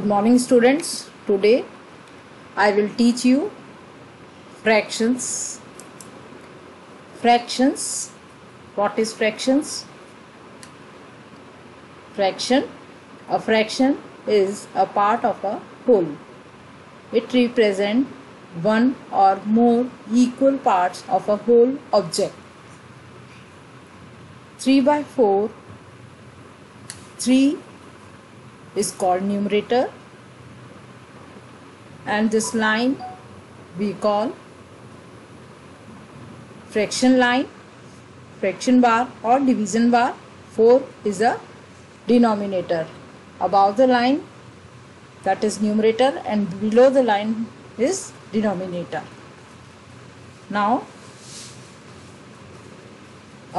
morning, students. Today I will teach you fractions. Fractions. What is fractions? A fraction is a part of a whole. It represents one or more equal parts of a whole object. 3/4. 3 is called numerator, and this line we call fraction line, fraction bar or division bar. 4 is a denominator. Above the line, that is numerator, and below the line is denominator. Now,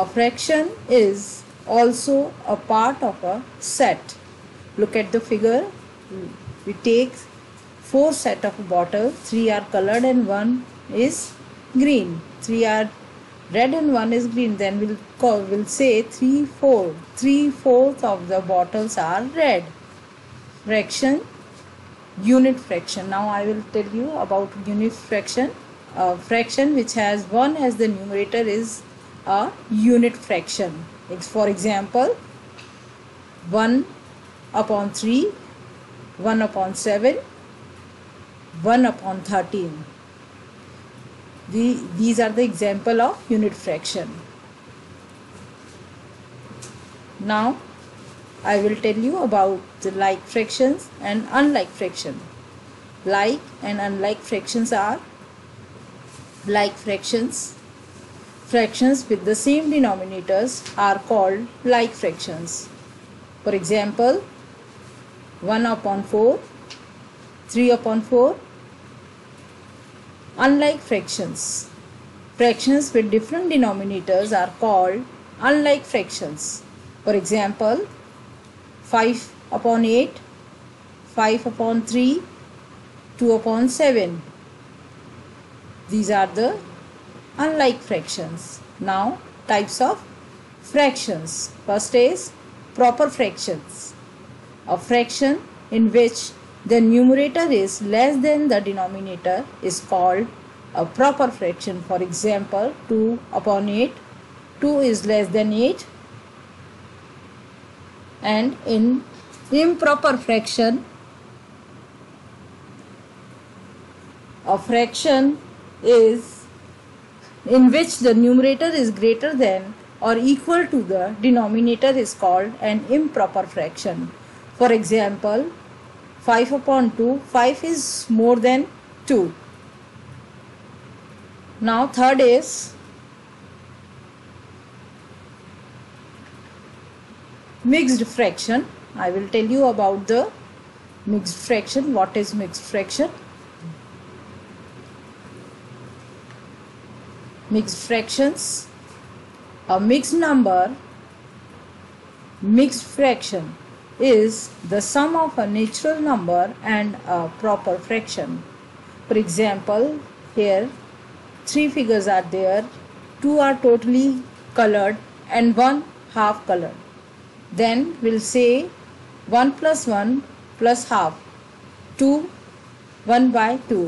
a fraction is also a part of a set. Look at the figure. We take 4 sets of bottles. 3 are colored and 1 is green. 3 are red and 1 is green. Then we'll say 3/4. 3/4 of the bottles are red. Fraction, unit fraction. Now I will tell you about unit fraction. A fraction which has 1 as the numerator is a unit fraction. For example, 1/3, 1/7, 1/13. These are the example of unit fraction. Now I will tell you about the like fractions and unlike fraction. Like and unlike fractions are: like fractions. Fractions with the same denominators are called like fractions. For example, 1/4, 3/4. Unlike fractions. Fractions with different denominators are called unlike fractions. For example, 5/8, 5/3, 2/7. These are the unlike fractions. Now, types of fractions. First is proper fractions. A fraction in which the numerator is less than the denominator is called a proper fraction. For example, 2/8. 2 is less than 8. And in improper fraction, a fraction is in which the numerator is greater than or equal to the denominator is called an improper fraction. For example, 5/2, 5 is more than 2. Now third is mixed fraction. I will tell you about the mixed fraction. What is mixed fraction? Mixed fractions. A mixed number, mixed fraction, is the sum of a natural number and a proper fraction. For example, here 3 figures are there. 2 are totally colored and 1 half colored. Then we'll say 1 plus 1 plus half. 2, 1/2.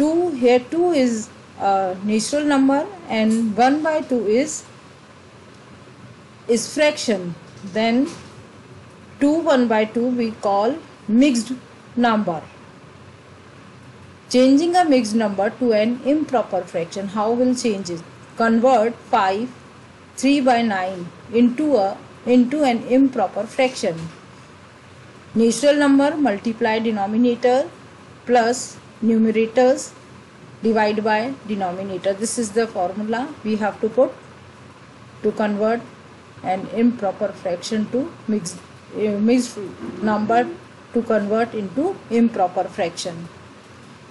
2, here 2 is a natural number and 1/2 is fraction. Then 2 1/2 we call mixed number. Changing a mixed number to an improper fraction. How will change it? Convert 5 3/9 into an improper fraction. Natural number multiply denominator plus numerators divide by denominator. This is the formula we have to put to convert an improper fraction to mixed number to convert into improper fraction.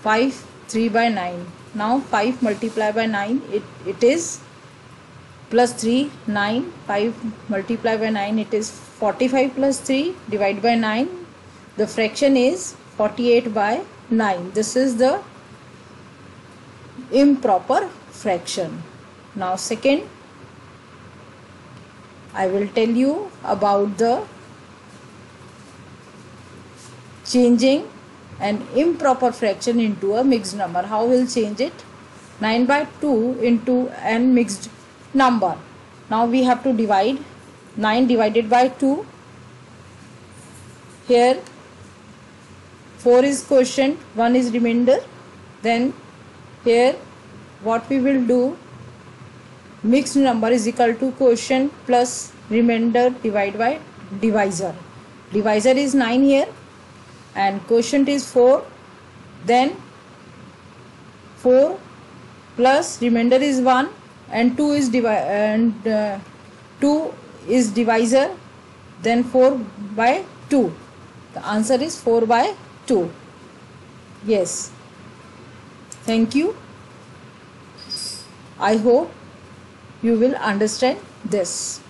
5 3/9. Now 5 multiplied by 9, it is plus 3, 9. 5 multiplied by 9, it is 45 plus 3 divided by 9. The fraction is 48/9. This is the improper fraction. Now second, I will tell you about the changing an improper fraction into a mixed number. How will change it? 9 by 2 into an mixed number. Now we have to divide 9 divided by 2. Here 4 is quotient, 1 is remainder. Then here what we will do, mixed number is equal to quotient plus remainder divided by divisor. Divisor is 9 here and quotient is 4. Then 4 plus remainder is 1 and 2 is divisor. Then 4 by 2. The answer is 4 by 2. Yes. Thank you. I hope you will understand this.